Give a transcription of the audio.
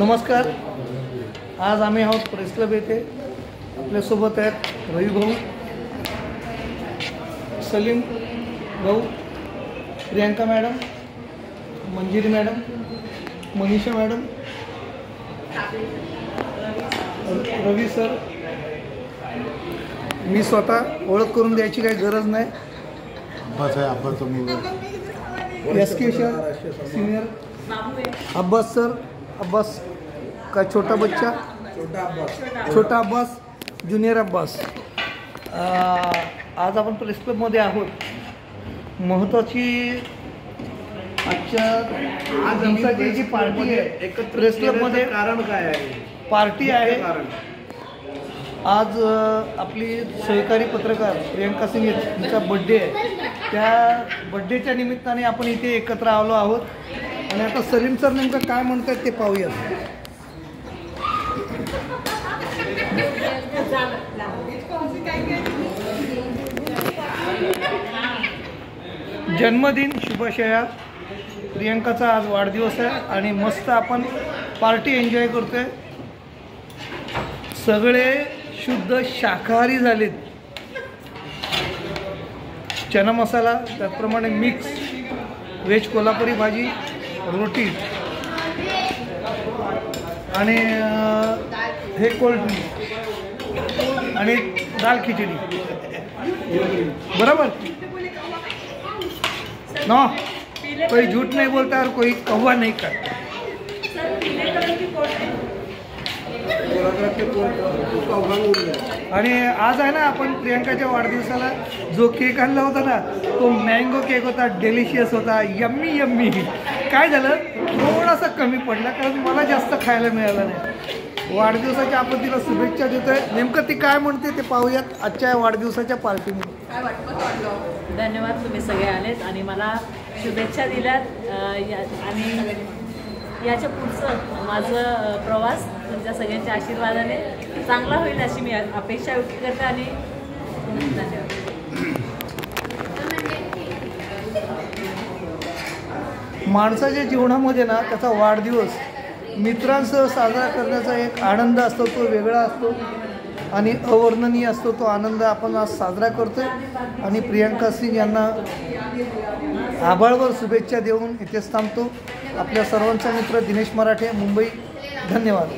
नमस्कार। आज आम्ही आहोत प्रेस क्लब येथे। आपल्यासोबत आहेत रवी भाऊ, सलीम भाऊ, Priyanka madam, Manjiri madam, Manisha madam, Ravi sir. मी स्वतः ओळख करून द्यायची काही गरज नाही। S K sir senior, Abbas sir, Abbas का छोटा बच्चा, छोटा अब्बास, ज्युनियर अब्बास। आज आपण प्रेस क्लबमध्ये आहोत। महत्त्वाची आजच्या दिवसाची जी पार्टी आहे प्रेस क्लबमध्ये, कारण काय आहे? पार्टी आहे आज आपली सहकारी पत्रकार प्रियंका सिंग यांचा बड्डे आहे। त्या बड्डेच्या निमित्ताने आपण इथे एकत्र आलो आहोत आणि आता सलीम सर नेमकं काय म्हणतात ते पाहूया। जन्मदिन शुभाशया। प्रियंकाचा आज वाढदिवस आहे आणि मस्त आपण पार्टी एन्जॉय करतोय। सगळे शुद्ध शाकाहारी झालेत। चना मसाला, त्याचप्रमाणे मिक्स व्हेज कोल्हापुरी भाजी, रोटी आणि हे कोल्ड ड्रिंक आणि दाल खिचडी। बराबर ना? कोई झूठ नहीं बोलता और कोई कौवा नहीं करता। आणि आज आहे ना, आपण प्रियंकाच्या वाढदिवसाला जो केक आणला होता ना, तो मँगो केक होता, डिलिशियस होता, यम्मी यम्मी। काय झालं, थोडासा कमी पडला कारण मला जास्त खायला मिळालं नाही। वाढदिवसाच्या आपण तिला शुभेच्छा देतोय। नेमकं ती काय म्हणते ते पाहूयात आजच्या वाढदिवसाच्या पार्टीमध्ये। काय वाटतं? धन्यवाद, तुम्ही सगळे आलेत आणि मला शुभेच्छा दिल्यात। आणि याच्या पुढचं माझं प्रवास तुमच्या सगळ्यांच्या आशीर्वादाने चांगला होईल अशी मी अपेक्षा व्यक्त करते आणि धन्यवाद। माणसाच्या जीवनामध्ये ना त्याचा वाढदिवस मित्रांसह साजरा करण्याचा एक आनंद असतो, तो वेगळा असतो आणि अवर्णनीय असतो। तो आनंद आपण आज साजरा करतोय आणि प्रियंका सिंग यांना आभाळभर शुभेच्छा देऊन इथेच थांबतो। आपल्या सर्वांचा मित्र दिनेश मराठे, मुंबई। धन्यवाद।